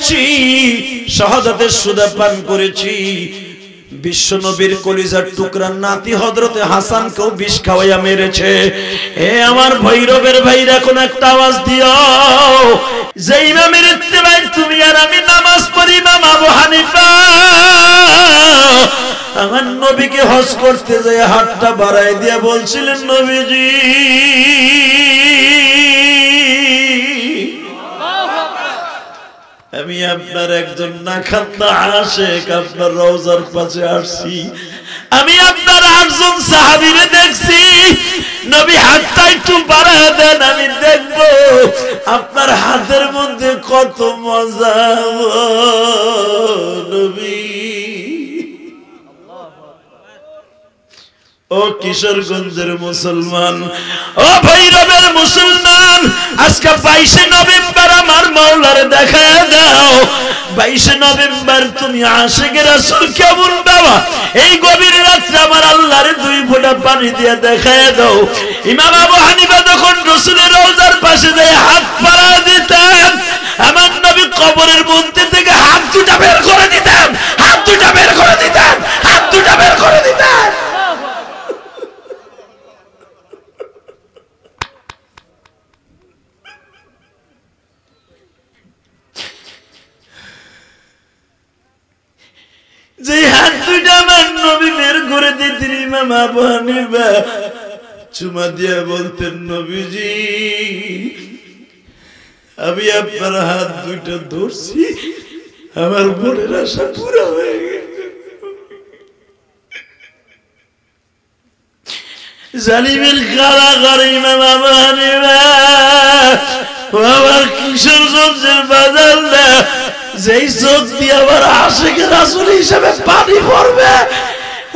করেছি, শাহাদাতের সুদা পান করেছি। বিশ্ব নবীর কলিজার টুকরা নাতি হযরতে হাসানকেও বিষ খাওয়াইয়া মেরেছে। এ আমার ভৈরবের ভাইরা, কোন একটা আওয়াজ দিও যে ইমামের ইত্তেবায় তুমি আর আমি নামাজ পড়ি। ইমাম আবু হানিফা আমার নবীকে হজ করতে যায় হাতটা বাড়াই দিয়ে বলছিলেন, নবীজি আমি আপনার একজন নাখান্দা আশিক, আপনার রওজার পাশে আসছি। আমি আপনার 8 জন সাহাবীরে দেখছি, নবী হাতটা একটু বাড়ায় দেন, আমি দেখব আপনার হাতের মধ্যে কত মজা। নবী ও কিশোরগঞ্জের মুসলমান, ও ভৈরবের মুসলমান, আজকে 22 নভেম্বর আমার মাওলার দেখা দাও। 22 নভেম্বর তুমি আশিকের রাসূল কেমন বাবা, এই গভীর রাত্রে আমার আল্লাহর 2 ফোঁটা পানি দিয়ে দেখা দাও। ইমাম আবু হানিফা যখন রাসূলের রওজার পাশে যায় হাত পাড়া দিতেন, আমার নবী কবরের মধ্যে থেকে হাত দুটা বের করে দিতেন, হাত দুটা বের করে দিতেন, হাত দুটা বের করে দিতেন। যে হাত দুইটা আমার নবী বের করে দিতেন, ইমাম আবু হানিফা চুমা দিয়ে বলতেন, নবীজি আমি আপনার হাত দুইটা ধরছি, আমার মনের আশা পুরা হয়ে গেছে। জালিমের কারাগারে ইমাম আবু হানিফা আমার কিশোরগঞ্জের বাজার না, যেই চোখ দিয়ে আবার আশিকের রাসূল হিসেবে পানি পড়বে,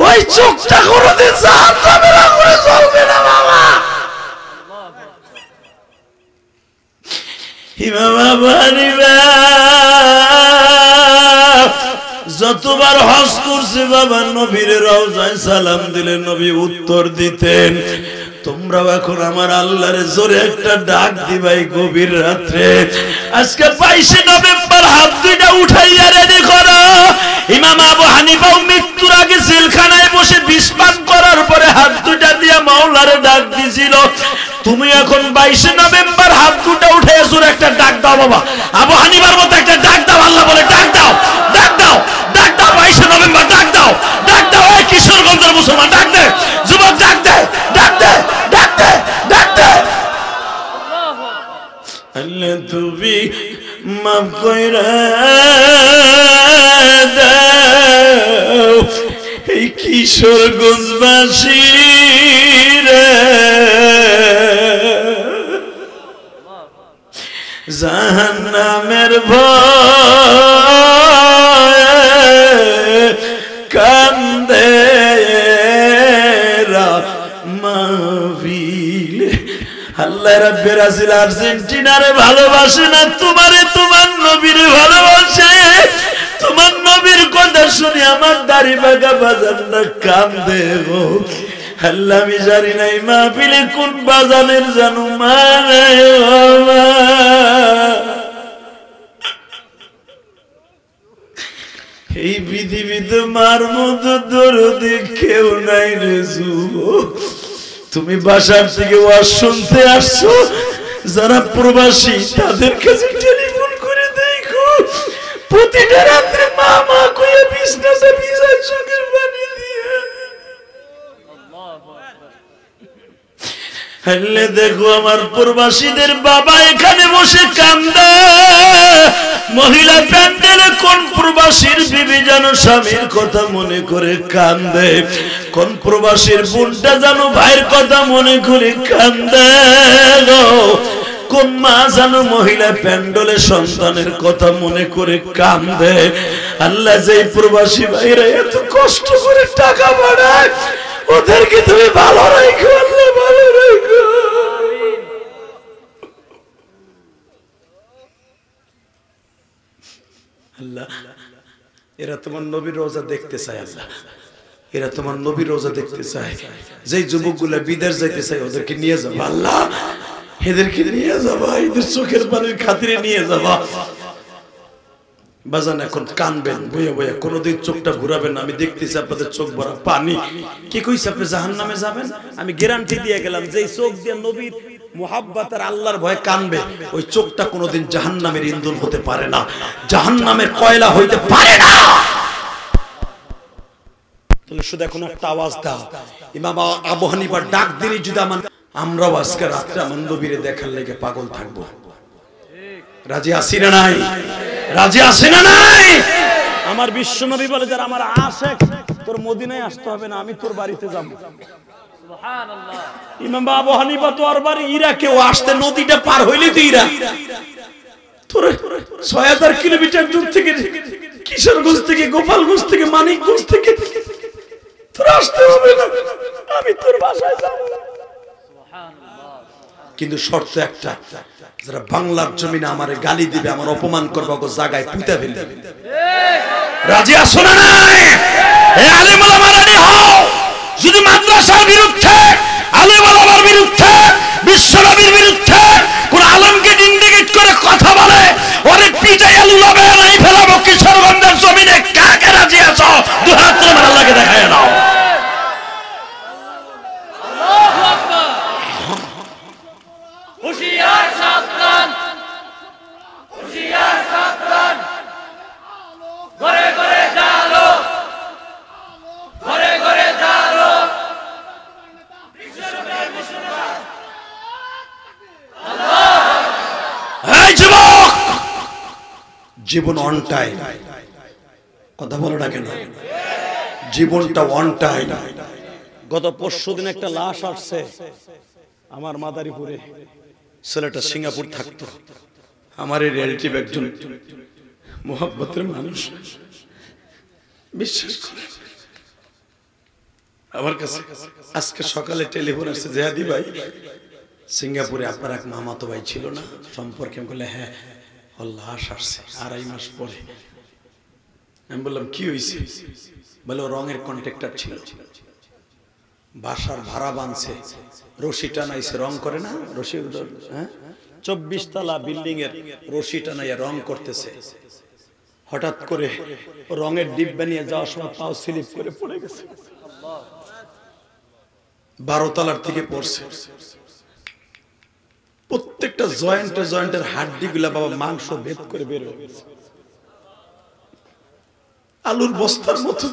ওই চোখটা কোনোদিন জাহান্নামের আগুনে জ্বলবে না বাবা। ইমাম আবু হানিফা যতবার হজ করছে বাবা, নবীর রওজায় সালাম দিলে নবী উত্তর দিতেন। তোমরাও এখন আমার আল্লাহর জোরে একটা ডাক দিবাই গভীর রাত্রে। আজকে 22 নভেম্বর হাত দুইটা উঠাইয়া রেডি করো। ইমাম আবু হানিফাও মৃত্যুর আগে জেলখানায় বসে বিষ পান করার পরে হাত দুইটা দিয়ে মাওলারে ডাক দিছিল। তুমি এখন 22 নভেম্বর হাত দুটো উঠাইয়া জোরে একটা ডাক দাও বাবা, আবু হানিফার মতো একটা ডাক দাও। আল্লাহ বলে ডাক দাও, ডাক দাও, ডাক দাও। 22 নভেম্বর ডাক দাও, ডাক দাও। এই কিশোরগঞ্জের মুসলমান ডাক দে, যুবক ডাক দে, ডাক দে, ডাক দে, ডাক দে। আল্লাহ তুমি মাফ কইরা দাও এই কিশোরগঞ্জবাসী রে, জাহান্নামের ভয়ে কান্দে মাহফিলে। আল্লাহ রাব্বুল আযিজ আর্জেন্টিনারে ভালোবাসে না, তোমারে তোমার নবীর ভালোবাসে। তোমার নবীর কথা শুনে আমার দাড়ি বাঁকা বাজানটা কান্দে গো। আল্লাহ আমি জানি না এই মাহফিলে কোন বাজানের জানু মানে এই পৃথিবীতে মার মতো দরদি কেউ নাই রে যুবক। তুমি বাসার থেকে ওয়াজ শুনতে আসছো, যারা প্রবাসী তাদের কাছে টেলিফোন করে দেখো, প্রতিটা রাত্রে মা মা কইয়া বিছনাতে ভিজায় চোখের পানি দিয়ে। হলে দেখো আমার প্রবাসীদের বাবা এখানে বসে কান্দে। মহিলা প্যান্ডেলে কোন প্রবাসীর বিবি যেন স্বামীর কথা মনে করে কান্দে, কোন প্রবাসীর বোনটা যেন ভাইয়ের কথা মনে করে কান্দে গো, কোন মা যেন মহিলা প্যান্ডেলে সন্তানের কথা মনে করে কান্দে। আল্লাহ যে প্রবাসী ভাইরা এত কষ্ট করে টাকা বাড়ায়, ওদেরকে তুমি ভালো রাখো, আল্লাহ ভালো রাখো। আল্লাহ এরা তোমার নবীর রওজা দেখতে চায়, আল্লাহ এরা তোমার নবীর রওজা দেখতে চায়। যেই যুবকগুলা বিদেশ যাইতে চায় ওদেরকে নিয়ে যাবা, আল্লাহ এদেরকে নিয়ে যাবা, এদের চোখের পানির খাতিরে নিয়ে যাবা। বাজান এখন কানবেন বইয়া বইয়া, কোনোদিন চোখটা ঘুরাবেন না। আমি দেখতেছি আপনাদের চোখ ভরা পানি। কি কইছে আপনি জাহান্নামে যাবেন? আমি গ্যারান্টি দিয়ে গেলাম যে চোখ দিয়ে নবীর মুহাব্বত আর আল্লাহর ভয়ে কানবে, ওই চোখটা কোনোদিন জাহান্নামের ইন্ধন হতে পারে না, জাহান্নামের কয়লা হইতে পারে না। তাহলে শুধু এখন একটা আওয়াজ দাও, ইমাম আবু হানিফা ডাক দিলে যদি আমরাও আজকে রাত্রে আমার নবীরে দেখার লেগে পাগল থাকবো। রাজি আছি না নাই? রাজি আছি না নাই? আমার বিশ্ব নবী বলে যারা আমার আশিক, তোর মদিনায় আসতে হবে না, আমি তোর বাড়িতে যাব। সুবহানাল্লাহ। ইমাম আবু হানিফা তোর বাড়ি ইরাকে, ও আসতে নদীটা পার হইলি তো ইরাক। তোর ৬০০০ কিলোমিটার দূর থেকে, কিশোরগঞ্জ থেকে, গোপালগঞ্জ থেকে, মানিকগঞ্জ থেকে তোর আসতে হবে না, আমি তোর বাসায় যাব। কিন্তু শর্ত একটা, যারা বাংলার জমিনে আমারে গালি দিবে, আমার অপমান করবে, ওকে জায়গায় পুঁতে ফেলবে। রাজি আছো না নাই? এই আলেম ওলামা রেডি হও। যদি মাদ্রাসার বিরুদ্ধে, আলেম ওলামার বিরুদ্ধে, বিশ্বনবীর বিরুদ্ধে কোন আলেমকে ইন্ডিকেট করে কথা বলে, অনেক পিটাইয়া লুলাবে নাই ফেলাবো কিশোরগঞ্জের জমিনে। কাকে রাজি আছো? দুই হাত তুলে আমার আল্লাহকে দেখায় দাও। হুশিয়ার সাবধান, হুশিয়ার সাবধান, ঘরে ঘরে জালো, ঘরে ঘরে জালো। এই যুবক, জীবন অন টাইম, কথা বলো না কেন? জীবনটা অন টাইম। গত পরশুদিন একটা লাশ আসছে আমার মাদারীপুরে। ছেলেটা সিঙ্গাপুর থাকতো, আমার এই রিলেটিভ, একজন মোহাব্বতের মানুষ। বিশ্বাস করে আমার কাছে আজকে সকালে টেলিফোন আসছে, জেহাদি ভাই সিঙ্গাপুরে আপনার এক মামাতো ভাই ছিল না সম্পর্কে? আমি বললাম হ্যাঁ, ওর লাশ আসছে ২.৫ মাস পরে। আমি বললাম কি হয়েছে? বলে ও রঙের কন্ট্রাক্টর ছিল, বাসার ভাড়া বানছে, রশি টানাইছে, রং করে না রশি, হ্যাঁ ২৪ তলা বিল্ডিং এর রশি টানাইয়া রং করতেছে। হঠাৎ করে রঙের ডিব্বা নিয়ে যাওয়ার সময় পাও স্লিপ করে পড়ে গেছে, ১২ তলার থেকে পড়ছে। প্রত্যেকটা জয়েন্টের হাড্ডি গুলা বাবা মাংস ভেদ করে বের হয়ে গেছে, আলুর বস্তার মতো।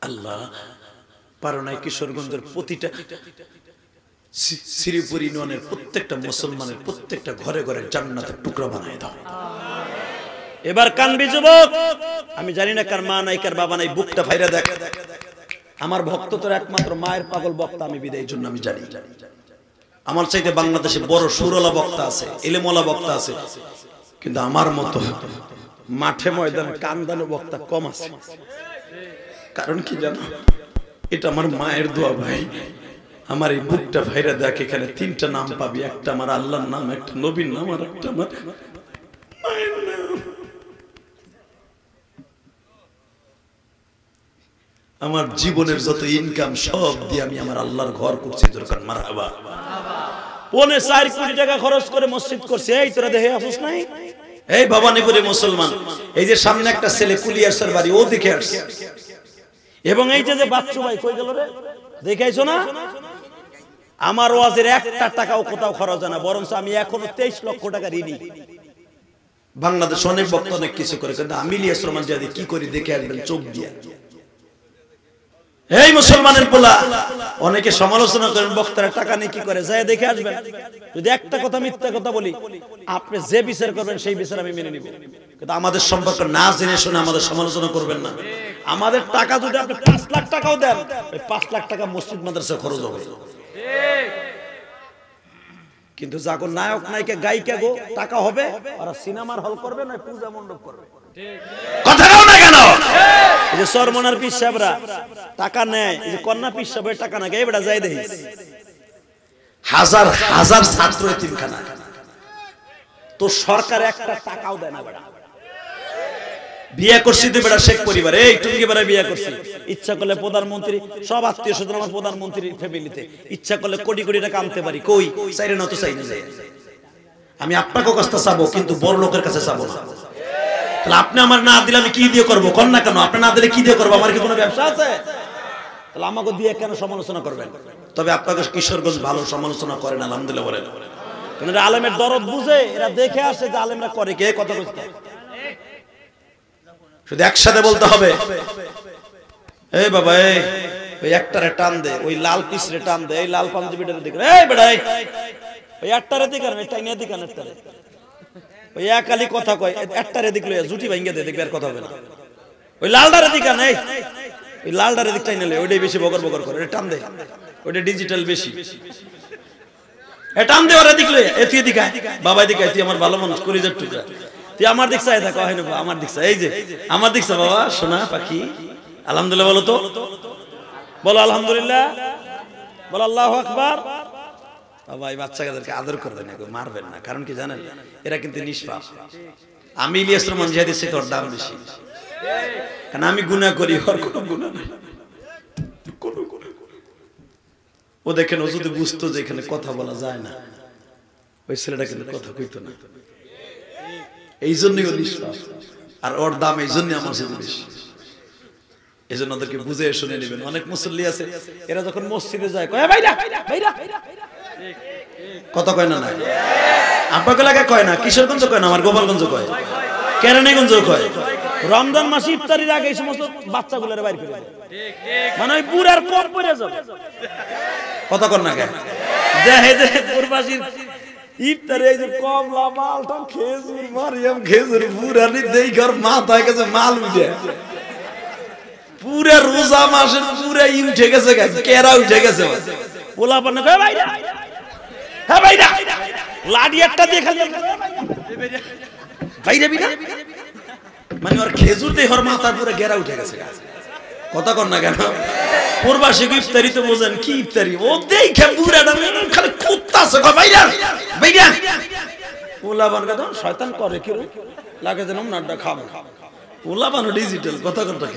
আল্লাহ পারো নাই কিশোরগঞ্জের প্রতিটা শ্রীপুর ইউনিয়নের প্রত্যেকটা মুসলমানের প্রত্যেকটা ঘরে ঘরে জান্নাতের টুকরা বানায় দাও। এবার কানবি যুবক, আমি জানি না কার মা নাই কার বাবা নাই, বুকটা ফাইরা দেখ। আমার ভক্ত তোর একমাত্র মায়ের পাগল বক্তা আমি বিদায়ের জন্য আমি জানি। আমার চাইতে বাংলাদেশে বড় সুরলা বক্তা আছে, এলেমওয়ালা বক্তা আছে, কিন্তু আমার মতো মাঠে ময়দানে কান্দানো বক্তা কম আছে। কারণ কি জানো? এটা আমার মায়ের দোয়া ভাই। আমার এই বুকটা ভাইরা দেখ, এখানে ৩টা নাম পাবি, একটা আমার আল্লাহর নাম, একটা নবীর নাম, আর একটা আমার মায়ের নাম। আমার জীবনের যত ইনকাম সব দিয়ে আমি আমার আল্লাহর ঘর করছি। দরকার মারহাবা। ৪.৫ কোটি টাকা খরচ করে মসজিদ করছে। এই তোরা দেখে আসিস নাই? এই ভবানীপুরে মুসলমান, এই যে সামনে একটা ছেলে কুলিয়ারসার বাড়ি, ও দেখে আসছে। এবং এই যে বাচ্চু ভাই কই গেল রে, দেখাইছো না? আমার ওয়াজের ১টা টাকাও কোথাও খরচ হয় না, বরঞ্চ আমি এখনো ২৩ লক্ষ টাকা ঋণী। বাংলাদেশ অনেক বক্তা অনেক কিছু করে, কিন্তু আমি ইলিয়াস রহমান যদি কি করি দেখে আসবেন চোখ দিয়ে। এই মুসলমানের পোলা, অনেকে সমালোচনা করেন বক্তারা টাকা নিয়ে কি করে, যায় দেখে আসবেন। যদি একটা কথা মিথ্যা কথা বলি, আপনি যে বিচার করবেন সেই বিচার আমি মেনে নিব, কিন্তু আমাদের সম্পর্কে না জেনে শুনে আমাদের সমালোচনা করবেন না। আমাদের টাকা যদি আপনি ৫ লাখ টাকাও দেন, ওই ৫ লাখ টাকা মসজিদ মাদ্রাসা খরচ হবে। কিন্তু যাগো নায়ক নায়িকা গায়িকা গো টাকা হবে, ওরা সিনেমার হল করবে না পূজা মণ্ডপ করবে। কথা বল না কেন? এই যে সরমনার পীর সাহেবরা টাকা নেয়, এই যে কন্যা পীর সাহেবের টাকা না গায়, বেটা যাই দেখিস হাজার হাজার ছাত্র এতিমখানা, তো সরকার একটা টাকাও দেয় না। বেটা বিয়ে করছি তো বেটা শেখ পরিবার, এই টুঙ্গি বেড়া বিয়ে করছি, ইচ্ছা করলে প্রধানমন্ত্রী, সব আত্মীয় স্বজন আমার প্রধানমন্ত্রীর ফ্যামিলিতে, ইচ্ছা করলে কোটি কোটি টাকা আনতে পারি, কই চাইরে না তো চাই না যায়। আমি আপনাকে কাছে চাবো, কিন্তু বড় লোকের কাছে চাবো না। তাহলে আপনি আমার না দিলে আমি কি দিয়ে করবো? কর না কেন? আপনি না দিলে কি দিয়ে করবো? আমার কি কোনো ব্যবসা আছে? তাহলে আমাকে দিয়ে কেন সমালোচনা করবেন? তবে আপনাকে কিশোরগঞ্জ ভালো সমালোচনা করেন, আলহামদুলিল্লাহ বলেন। কারণ এরা আলেমের দরদ বুঝে, এরা দেখে আসে যে আলেমরা করে, কে কথা বলতে শুধু একসাথে বলতে হবে, এই বাবা এই ওই একটারে টান দে, ওই লাল পিছরে টান দে, এই লাল পাঞ্জাবিটারে দিকে, এই বেটা ওই একটারে দিকে না, টাইনে দিকে না, একটারে ওই একালি কথা কয়, একটারে দিক লইয়া জুটি ভাঙ্গে দে, দেখবে আর কথা হবে না। ওই লালটারে দিকে নেই, ওই লালটারে দিক টাইনে লই, ওইটাই বেশি বকর বকর করে, টান দে, ওইটা ডিজিটাল বেশি, এ টান দে ওরা দিক লইয়া, এ তুই দিকে বাবা দিকে, তুই আমার ভালো মানুষ, কলিজার টুকরা, তুই আমার দিক চাই থাকো, হয় না আমার দিক চাই, এই যে আমার দিক চা বাবা সোনা পাখি, আলহামদুলিল্লাহ বলো তো, বলো আলহামদুলিল্লাহ, বলো আল্লাহু আকবার। বাবা এই বাচ্চাদেরকে আদর করবেন না, মারবেন না, কারণ কি জানেন, এরা কিন্তু নিষ্পাপ। আমি ইলিয়াস রহমান জিহাদি সে তোর দাম বেশি, কারণ আমি গুনাহ করি, ওর কোনো গুনাহ নাই। ও দেখেন, ও যদি বুঝতো যে এখানে কথা বলা যায় না, ওই ছেলেটা কিন্তু কথা কইতো না। এই জন্যই ও নিষ্পাপ, আর ওর দাম এই জন্য আমার সাথে বেশি। এই জন্য ওদেরকে বুঝে শুনে নেবেন। অনেক মুসল্লি আছে, এরা যখন মসজিদে যায় কয় ভাইরা ভাইরা, কথা কয় না, না আপনাকে লাগে কয় না, কিশোরগঞ্জ কয় না, আমার গোপালগঞ্জ কয়, কেরানীগঞ্জ কয়। রমজান মাসে ইফতারির আগে এই সমস্ত বাচ্চাগুলোর বাইর করে দেয়, মানে ওই বুড়ার কম পড়ে যাবে, কথা কর না কেন? দেখে যে পূর্বাসীর ইফতারে এই যে কমলা মালটা খেজুর মারিয়াম খেজুর বুড়ানি দেই ঘর মাথায় গেছে মাল উঠে, পুরা রোজা মাসের পুরা ই উঠে গেছে, কেরা উঠে গেছে, পোলা পান্না কয় ভাইরা, হ্যাঁ ভাইরা, লাডি একটা দিয়ে খালি ভাইরা বিনা, মানে ওর খেজুর দিয়ে ওর মাথার পুরো গেরা উঠে গেছে, কথা কর না কেন? পূর্বাসী ইফতারি তো বোঝেন কি ইফতারি, ও দেখে বুড়াটা খালি কুত্তাছে, ভাইরা ভাইরা, পোলা বানকা তো শয়তান করে কি লাগে যেন নাড্ডা খাবো, পোলা বানো ডিজিটাল, কথা কর না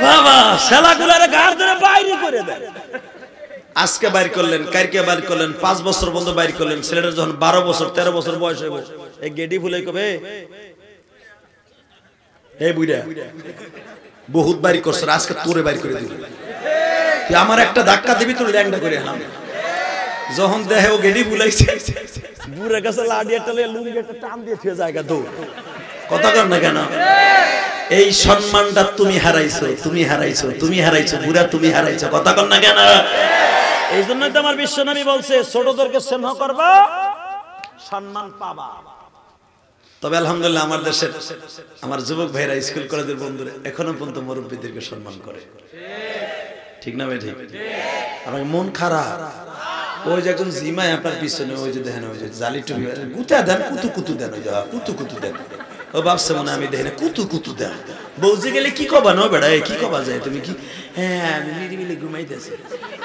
বাবা, শালাগুলারে গার ধরে বাইরে করে দেয়। আজকে বাইর করলেন, কালকে বাইর করলেন, 5 বছর বন্ধ বাইর করলেন, ছেলেটা যখন 12 বছর 13 বছর বয়স হইব, এই গেডি ফুলাই কবে এই বুইড়া বহুত বাইর করছ, আজকে তোরে বাইর করে দিবি, তুই আমার একটা ধাক্কা দিবি, তোর ল্যাংডা করে আনাম। যখন দেহে ও গেডি ফুলাইছে, বুড়া কাছে লাডি একটা লইয়া লুঙ্গি একটা টান দিয়ে থুয়ে জায়গা দৌড়, কথা কর না কেন? এই সম্মানটা তুমি হারাইছো, তুমি হারাইছো, তুমি হারাইছো, বুড়া তুমি হারাইছো, কথা কর না কেন? এই জন্যই তো আমার বিশ্বনবী বলছে, ছোটদেরকে স্নেহ করবা, সম্মান পাবা। তবে আলহামদুলিল্লাহ আমার দেশের আমার যুবক ভাইরা, স্কুল কলেজের বন্ধুরা এখনো পর্যন্ত মুরব্বীদেরকে সম্মান করে, ঠিক না ভাই? ঠিক। আমার মন খারাপ, ওই যে একজন জিমায় আপনার পিছনে, ওই যে দেখেন, ওই যে জালি টুপি গুতা দেন, কুতু কুতু দেন, ওই যে কুতু কুতু দেন, ও ভাবছে মনে আমি দেখি না, কুতু কুতু দেন। বউজে গেলে কি কবা না বেড়া, কি কবা যায় তুমি? কি হ্যাঁ আমি নিরিবিলি ঘুমাইতেছি,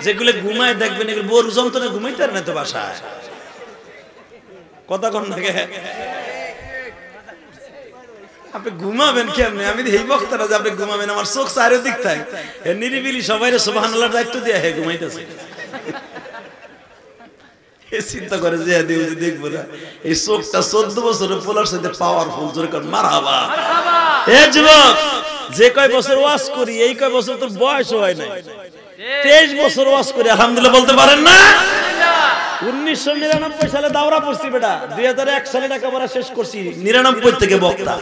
যেগুলো ঘুমায় দেখবেন এগুলো বোর যন্ত্রণা ঘুমাইতে আর না তো বাসায়, কথা কম থাকে। আপনি ঘুমাবেন কেমনে? আমি এই বক্তারা যে আপনি ঘুমাবেন, আমার চোখ চারিদিক থাকে, নিরিবিলি সবাই সুবহানাল্লাহর দায়িত্ব দিয়ে হে ঘুমাইতেছে, চিন্তা করে যে দেখবো না এই চোখটা 14 বছরের পোলার সাথে পাওয়ারফুল, জোরে কর মারহাবা। এ যুবক, যে কয় বছর ওয়াজ করি, এই কয় বছর তোর বয়স হয় নাই, 23 বছর ওয়াজ করি, আলহামদুলিল্লাহ বলতে পারেন না? 1999 সালে দাওরা পড়ছি বেটা, 2001 সালে লেখাপড়া শেষ করছি, 99 থেকে বক্তা,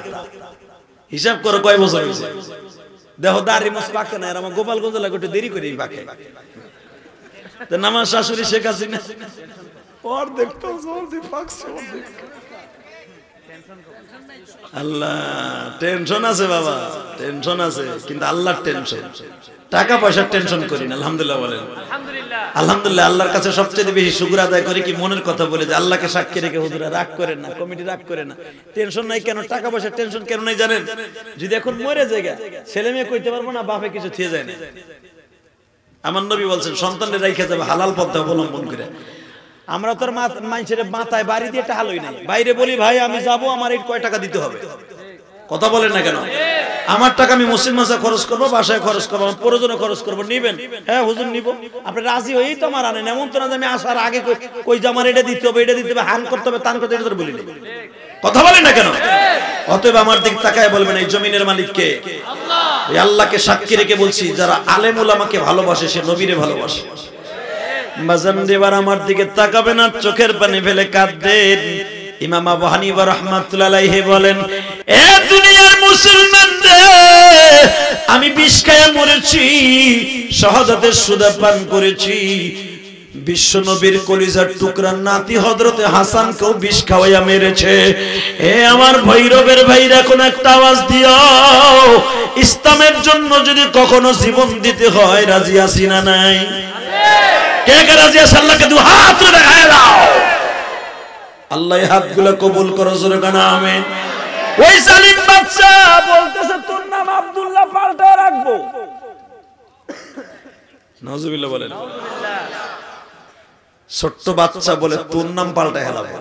হিসাব করো কয় বছর হয়েছে। দেখো দাড়ি মোছ পাকে না, আর আমার গোপালগঞ্জ লাগে একটু দেরি করে পাকে। নামাজ শাশুড়ি শেখ হাসিনা আল্লাহ টেনশন আছে বাবা, টেনশন আছে, কিন্তু আল্লাহর টেনশন, টাকা পয়সার টেনশন করি না। আলহামদুলিল্লাহ বলেন আলহামদুলিল্লাহ। আল্লাহর কাছে সবচেয়ে বেশি শুকর আদায় করি কি মনের কথা বলে, যে আল্লাহকে সাক্ষী রেখে হুজুরা রাগ করেন না, কমিটি রাগ করে না, টেনশন নাই। কেন টাকা পয়সার টেনশন কেন নাই জানেন? যদি এখন মরে জায়গা ছেলে মেয়ে কইতে পারবো না, বাপে কিছু থিয়ে যায় না। আমার নবী বলছেন সন্তানদের রাইখা যাবে হালাল পথে অবলম্বন করে। আমরা তোর মানুষের মাথায় বাড়ি দিয়ে টাকা লই নাই, বাইরে বলি ভাই আমি যাব, আমার এই কয় টাকা দিতে হবে, কথা বলেন না কেন? আমার টাকা আমি মুসলিম মাসে খরচ করবো, বাসায় খরচ করবো, আমার প্রয়োজনে খরচ করবো, নিবেন? হ্যাঁ হুজুর নিব। আপনি রাজি হয়েই তো আমার আনেন, এমন তো না যে আমি আসার আগে কই যে আমার এটা দিতে হবে, এটা দিতে হবে, হান করতে হবে, তান করতে, এটা তো বলি না। কথা বলেন না কেন? অতএব আমার দিক তাকায় বলবেন এই জমিনের মালিক কে? আল্লাহ। এই আল্লাহকে সাক্ষী রেখে বলছি, যারা আলেম উলামাকে ভালোবাসে সে নবীরে ভালোবাসে। বাজান দেবার আমার দিকে তাকাবেন আর চোখের পানি ফেলে কাঁদবেন। ইমাম আবু হানিফা রাহমাতুল্লাহ আলাইহি বলেন, এ দুনিয়ার মুসলমানদের, আমি বিষ খেয়ে মরেছি, শাহাদাতের সুদা পান করেছি, বিশ্ব নবীর কলিজার টুকরা নাতি হযরতে হাসানকেও বিষ খাওয়াইয়া মেরেছে। এ আমার ভৈরবের ভাইরা, কোন একটা আওয়াজ দিও, ইসলামের জন্য যদি কখনো জীবন দিতে হয় রাজি আছি না নাই? কে কে রাজি আছে? আল্লাহকে দু হাত তুলে দেখায় দাও। আল্লাহ এই হাতগুলো কবুল করো, জোরে কানা আমিন। ওই জালিম বাচ্চা বলতেছে তোর নাম আব্দুল্লাহ পাল্টা রাখবো। নাউজুবিল্লাহ বলেন। ছোট্ট বাচ্চা বলে তোর নাম পাল্টায় ফেলাবো,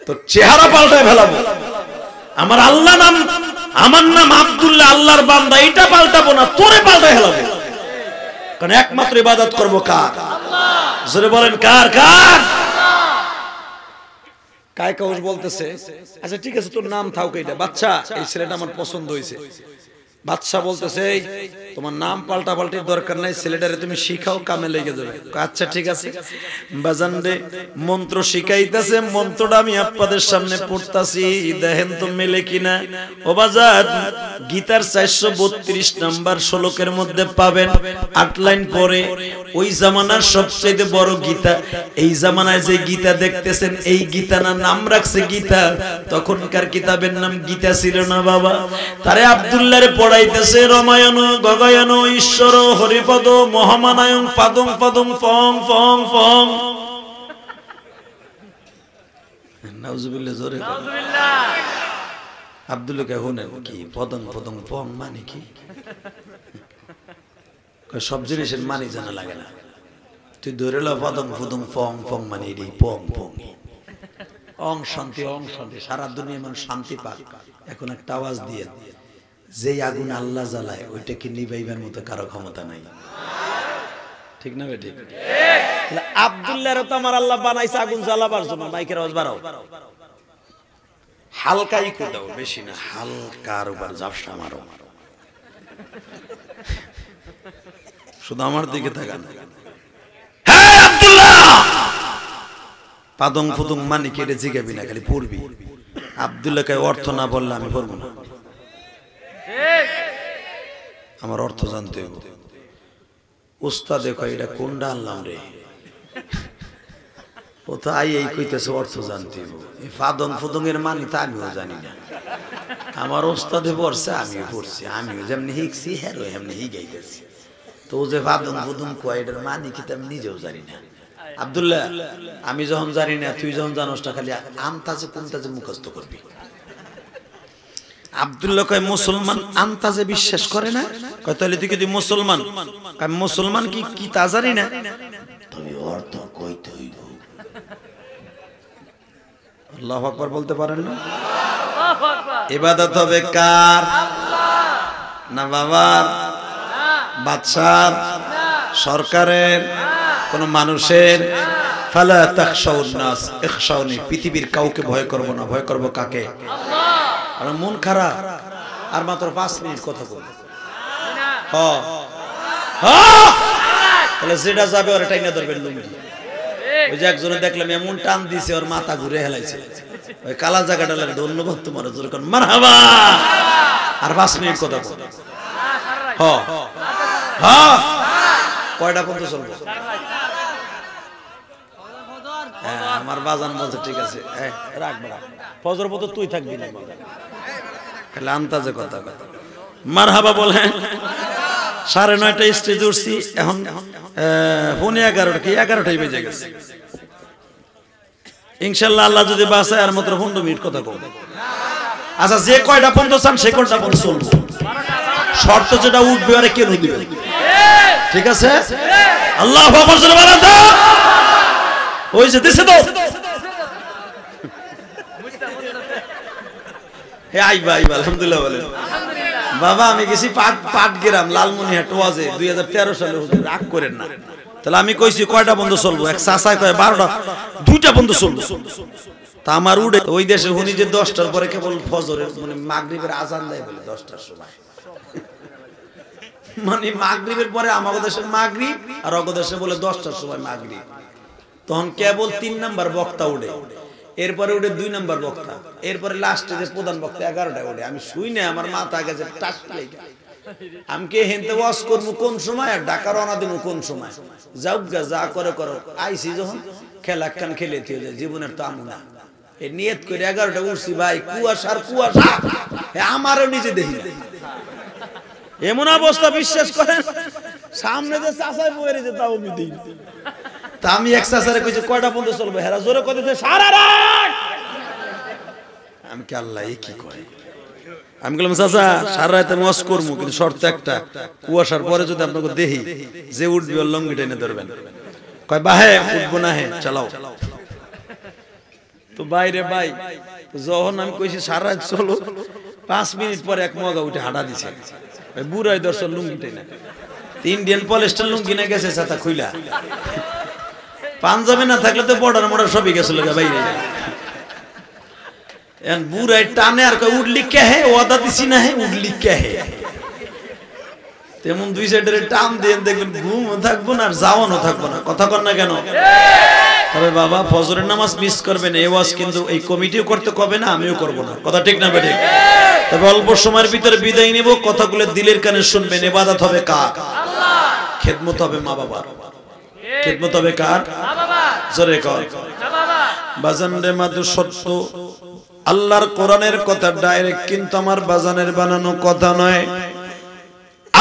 তোর চেহারা পাল্টায় ফেলাবো। আমার আল্লাহ নাম, আমার নাম আব্দুল্লাহ, আল্লাহর বান্দা, এটা পাল্টাবো না, তোরে পাল্টায় ফেলাবো। কারণ একমাত্র ইবাদত করবো কার? আল্লাহ। জোরে বলেন কার? কার? কায় কাউস বলতেছে, আচ্ছা ঠিক আছে তোর নাম থাও কইটা, বাচ্চা এই ছেলেটা আমার পছন্দ হয়েছে। বাদশা বলতেছে, এই তোমার নাম পাল্টা পাল্টির দরকার নাই, ছেলেটারে তুমি শিখাও, কামে লেগে যাবে। আচ্ছা ঠিক আছে। বাজান রে মন্ত্র শিখাইতেছে, মন্ত্রটা আমি আপনাদের সামনে পড়তাছি, দেখেন তো মেলে কিনা। ও বাজান, গীতার 432 নাম্বার শ্লোকের মধ্যে পাবেন 8 লাইন পরে, ওই জামানার সবচেয়ে বড় গীতা, এই জামানায় যে গীতা দেখতেছেন এই গীতা না, নাম রাখছে গীতা, তখনকার কিতাবের নাম গীতা ছিল না বাবা। তারে আব্দুল্লাহরে পড়াইতেছে রামায়ণ গগায়ন ঈশ্বর হরিপদ মহামানায়ং পাদং পদং ফং ফং ফং। নাউজুবিল্লাহ, জোরে নাউজুবিল্লাহ। আব্দুল্লাহকে হুনেন কি পদং পদং ফং মানে কি? সব জিনিসের মানে জানা লাগে না, তুই ধরে ল পদং পদং ফং ফং মানে এটাই পং ফং। অং শান্তি, অং শান্তি, সারা দুনিয়া মানুষ শান্তি পাক। এখন একটা আওয়াজ দিয়ে, যে আগুন আল্লাহ জ্বালায় ওইটাকে নিভাইবার মতো কারো ক্ষমতা নাই, ঠিক না বেটি? আব্দুল্লাহর তো আমার আল্লাহ বানাইছে আগুন জ্বালাবার জন্য। মাইকের আওয়াজ বাড়াও, হালকাই করে দাও, বেশি না, হালকার উপর ঝাপসা মারো, শুধু আমার দিকে তাকান। হ্যাঁ আব্দুল্লাহ, পাদং ফুদং মানে কেটে জিগাবি না, খালি পড়বি। আব্দুল্লাহকে অর্থ না বললে আমি পড়বো না, আমার অর্থ জানতে হবে। উস্তাদে কয় এটা কোনটা আনলাম রে, ও তো এই কইতেছে অর্থ জানতে হবে। এই ফাদং ফুদং এর মানে তা আমিও জানি না, আমার ওস্তাদে পড়ছে আমিও পড়ছি, আমিও যেমনি শিখছি হেরো এমনি শিখাইতেছি। তো যে ফাদং ফুদং কয় এটার মানে কি আমি নিজেও জানি না। আব্দুল্লাহ, আমি যখন জানি না, তুই যখন জানোস না, খালি আন্তাজে কোনটাজে মুখস্থ করবি। আব্দুল্লাহ কয় মুসলমান আন্তাজে বিশ্বাস করে না। কয় তাহলে তুই কি মুসলমান? মুসলমান কি কি তা জানি না, তুমি অর্থ কইতে হইব। আল্লাহু আকবার বলতে পারেন না? আল্লাহু আকবার। ইবাদত হবে কার? আল্লাহ না বাবার, বাদশার, সরকারের, কোন মানুষের? ফালা তাখশাউন নাস ইখশাউনি, পৃথিবীর কাউকে ভয় করব না, ভয় করব কাকে? আল্লাহ। আর মন খারাপ, আর মাত্র 5 মিনিট কথা বলবো, তাহলে যেটা যাবে ওরা টাইনা ধরবেন লুঙ্গি। ওই যে একজনে দেখলাম এমন টান দিছে ওর মাথা ঘুরে হেলাইছে, ওই কালা জায়গাটা লাগে। ধন্যবাদ তোমার, যেরকম মারহাবা। আর 5 মিনিট কথা বল। কয়টা পর্যন্ত চলবো? আমার বাজান বলছে ঠিক আছে রাখবো, ফজর পর্যন্ত তুই থাকবি না, খালি আন্তাজে কথা। মারহাবা বলেন। 9:30 স্টেজে উঠছি, এখন 11:15 কি 11টাই বেজে গেছে। ইনশাল্লাহ আল্লাহ যদি বাঁচায় আর মাত্র 15 মিনিট কথা বলবো। আচ্ছা, যে কয়টা পর্যন্ত চান সে কয়টা পর্যন্ত চলবো, শর্ত যেটা উঠবে আরে কেন দিবে, ঠিক আছে? আল্লাহু আকবার জোরে বলেন তো। ওই যে দিছে তো, হে আইবা আইবা আলহামদুলিল্লাহ বলেন। বাবা আমি গেছি পাটগ্রাম লালমনিরহাট ওয়াজে 2013 সালে, হুজুর রাগ করেন না। তাহলে আমি কইছি কয়টা বন্ধ চলবো, এক চাচায় কয় 12টা, 2টা বন্ধ চলবো। তা আমার উড়ে ওই দেশে শুনি যে 10টার পরে কেবল ফজরের মানে মাগরিবের আজান দেয় বলে 10টার সময়, মানে মাগরিবের পরে আমাদের দেশে মাগরিব আর ওগো দেশে বলে 10টার সময় মাগরিব। তখন কেবল 3 নাম্বার বক্তা উঠে, এরপরে উঠে 2 নাম্বার বক্তা, এরপরে লাস্টে যে প্রধান বক্তা 11টায় উঠে। আমি শুই না, আমার মাথা গেছে টাস লেগে। আমি কে হেনতে ওয়াজ করবো কোন সময় আর ঢাকা রওনা দিব কোন সময়, যাও যা করে করো। আইসি যখন খেলা কান খেলে যায়, জীবনের তো আমু না। এই নিয়ত করে 11টায় উঠছি ভাই, কুয়াশার কুয়াশা, আমারও নিজে দেখি এমন অবস্থা। বিশ্বাস করেন সামনে যে চাচাই বইরে যে তাও আমি দিই। তা আমি এক চাচারে কইছি কয়টা বন্ধ চলবে, হেরা জোরে কইতেছে সারা রাত। আমি কি আল্লাহ এই কি করে, আমি বললাম চাচা সারা রাত আমি ওয়াজ করবো, কিন্তু শর্ত একটা, কুয়াশার পরে যদি আপনাকে দেখি যে উঠবি ওর লঙ্গি টেনে ধরবেন। কয় বাহে উঠবো না, হে চালাও। তো বাইরে ভাই যখন আমি কইছি সারা রাত চলো, 5 মিনিট পরে এক মগা উঠে হাঁটা দিছে, বুড়াই দর্শন লুঙ্গি টেনে, ইন্ডিয়ান পলিস্টার লুঙ্গি না গেছে ছাতা খুইলা, পাঞ্জাবি না থাকলে তো বর্ডার মোড়ার সবই গেছিল বাইরে। বুড়াই টানে আর কয় উঠলি কে হে, ওয়াদা দিছি না হে, উঠলি কে হে। তেমন 2 সাইডের টান দিয়ে দেখবেন ঘুমও থাকবো না আর যাওয়ানো থাকবো না। কথা কর না কেন? তবে বাবা ফজরের নামাজ মিস করবেন, এই ওয়াজ কিন্তু এই কমিটিও করতে কবে না, আমিও করব না। কথা ঠিক না বেঠিক? তবে অল্প সময়ের ভিতরে বিদায় নিব, কথাগুলো দিলের কানে শুনবেন। ইবাদত হবে কার? আল্লাহ। খেদমত হবে মা বাবার। খেদমত হবে কার? মা বাবা। জোরে কর মা বাবা। বাজান রে মাদু সত্য, আল্লাহর কোরআনের কথা ডাইরেক্ট, কিন্তু আমার বাজানের বানানো কথা নয়।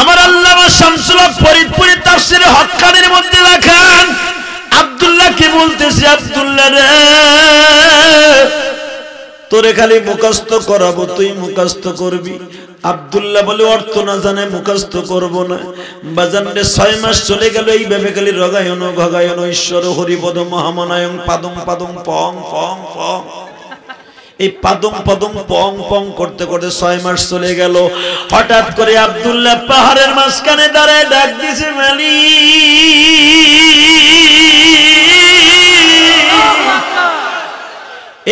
আমার আল্লামা শামসুল হক ফরিদপুরি তাফসীরে হক্কানির মধ্যে লেখেন, আব্দুল্লাহ কি বলতেছে, আব্দুল্লাহ রে তোরে খালি মুখস্থ করাবো, তুই মুখস্থ করবি। আব্দুল্লাহ বলে অর্থ না জানে মুখস্থ করব না। বাজান রে 6 মাস চলে গেল এইভাবে খালি রগায়ন ভগায়ন ঈশ্বর হরিপদ মহামনায়ং পাদম পাদম পং পং পং, এই পাদম পাদম পং পং করতে করতে 6 মাস চলে গেল। হঠাৎ করে আব্দুল্লাহ পাহাড়ের মাঝখানে দাঁড়ায় ডাক দিছে,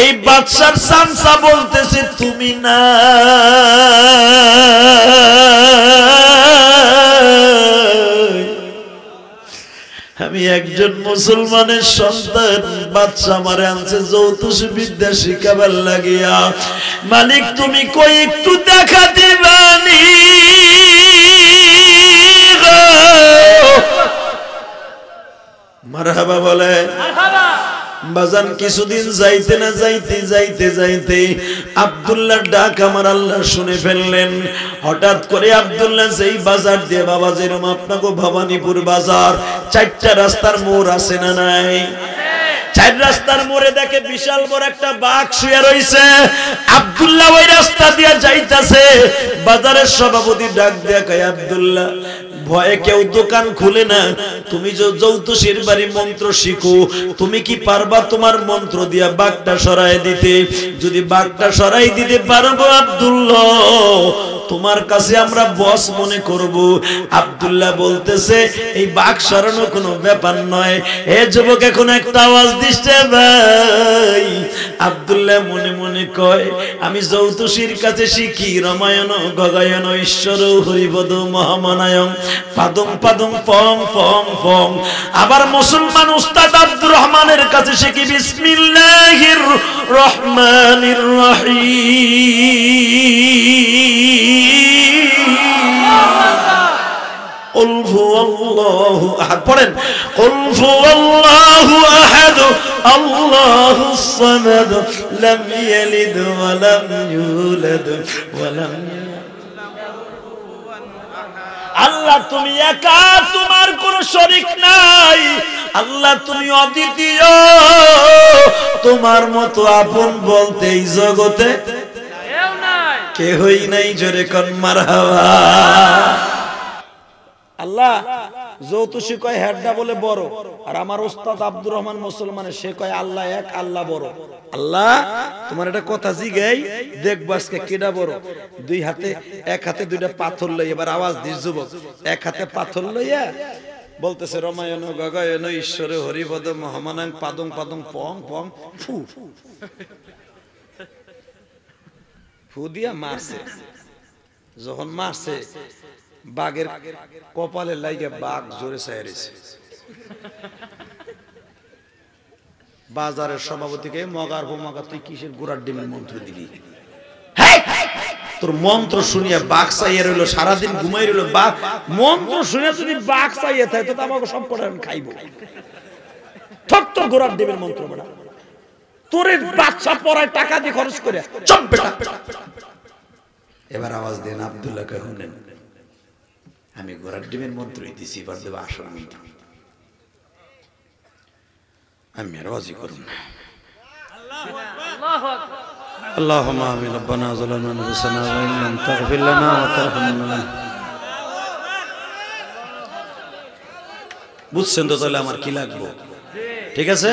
এই বাদশার চামচা বলতেছে তুমি না, আমি একজন মুসলমানের সন্তান, বাদশা আমারে আনছে যৌতুষ বিদ্যা শিখাবার লাগিয়া। মালিক তুমি কই একটু দেখা দিবানি গো। মারহাবা বলে মারহাবা। বাজান কিছুদিন যাইতে না যাইতে যাইতে যাইতে আব্দুল্লাহর ডাক আমার আল্লাহ শুনে ফেললেন। হঠাৎ করে আব্দুল্লাহ যেই বাজার দিয়ে, বাবা যেরকম আপনাকে ভবানীপুর বাজার 4টা রাস্তার মোড় আছে না নাই, 4 রাস্তার মোড়ে দেখে বিশাল বড় একটা বাঘ শুয়ে রইছে। আব্দুল্লাহ ওই রাস্তা দিয়ে যাইতাছে, বাজারের সভাপতি ডাক দেয়া কয়, আব্দুল্লাহ ভয়ে কেউ দোকান খুলে না, তুমি যৌতুষের বাড়ি মন্ত্র শিখো, তুমি কি পারবা তোমার মন্ত্র দিয়া বাঘটা সরাই দিতে? যদি বাঘটা সরাই দিতে পারবো আব্দুল্লাহ, তোমার কাছে আমরা বস মনে করব। আব্দুল্লাহ বলতেছে এই বাঘ সরানো কোনো ব্যাপার নয়। হে যুবক এখন একটা আওয়াজ দিচ্ছে ভাই। আব্দুল্লাহ মনে মনে কয় আমি যৌতুষীর কাছে শিখি রামায়ণ গগায়ন ঈশ্বর হরিপদ মহামানায়ং পাদম পাদম পং পং পং। আবার মুসলমান উস্তাদ আব্দুর রহমানের কাছে শিখি বিসমিল্লাহির রহমানির রহিম। قل هو الله أحد পড়েন قل هو الله أحد الله الصمد لم يلد ولم يولد ولم আল্লাহ তুমি একা, তোমার কোনো শরীক নাই। আল্লাহ তুমি অদ্বিতীয়, তোমার মতো আপন বলতে এই জগতে কেহই নাই। জোরে কোন মারহাবা। আল্লাহ যৌতুষী কয় হেডটা বলে বড়, আর আমার ওস্তাদ আব্দুর রহমান মুসলমানের সে কয় আল্লাহ এক, আল্লাহ বড়। আল্লাহ তোমার একটা কথা জিগাই, দেখবা আজকে কেডা বড়। দুই হাতে, এক হাতে দুইটা পাথর লই, এবার আওয়াজ দিস যুবক, এক হাতে পাথর লইয়া বলতেছে রমায়ণ গগয়ন ঈশ্বরে হরিপদ মহামানাং পাদং পাদং পং পং ফু ফু দিয়া মারছে। যখন মারছে বাঘের কপালে লাইগে বাঘ জোরে চাইছে। বাজারের সভাপতিকে মগার হোমাগা তুই কিসের গোড়ার ডিমের মন্ত্র দিলি? তোর মন্ত্র শুনিয়া বাঘ চাইয়া রইল, সারাদিন ঘুমাই রইল বাঘ। মন্ত্র শুনিয়া যদি বাঘ চাইয়া থাকে তো আমাকে সব কটা আমি খাইব। ঠক তোর গোড়ার ডিমের মন্ত্র বড়া, তোর বাচ্চা পড়ায় টাকা দিয়ে খরচ করে চপ বেটা। এবার আওয়াজ দেন আব্দুল্লাহ কে শুনেন, আমি গোড়ার ডিমের মন্ত্রই দিছি, এবার দেব আসল মন্ত্র। আমি আর ওয়াজি করুন না। اللهم آمين ربنا ظلمنا أنفسنا وإن لم تغفر لنا وترحمنا। বুঝছেন তো তাহলে আমার কি লাগবে? ঠিক আছে।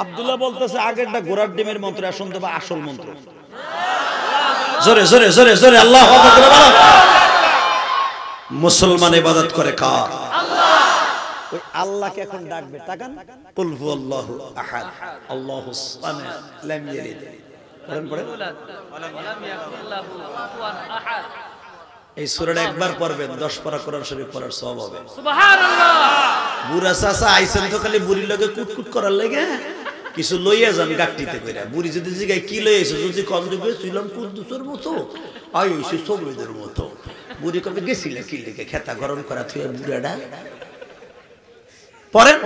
আব্দুল্লাহ বলতেছে আগেরটা গোড়ার ডিমের মন্ত্র, এখন দেব আসল মন্ত্র। জোরে জোরে জোরে জোরে আল্লাহু আকবার বলো। মুসলমান ইবাদত করে কার? আল্লাহ। ওই আল্লাহকে এখন ডাকবে, তাকান, কুল হুয়াল্লাহু আহাদ আল্লাহুস সামাদ লাম ইয়ালিদ। এই সূরাটা একবার পড়বেন 10 পারা কোরআন শরীফ পড়ার সওয়াব হবে। সুবহানাল্লাহ। বুড়া চাচা আইছেন তো খালি বুড়ির লগে কুটকুট করার লাগে, কিছু লইয়া যান গাট্টিতে কইরা। বুড়ি যদি জিগায় কি লই আইছো, যদি কম দিবে ছিলাম কুদ্দুসের মতো, আই হইছে সবুজের মতো। বুড়ি কবে গেছিলে কি লিখে খেতা গরম করা থুয়া বুড়াটা পড়েন,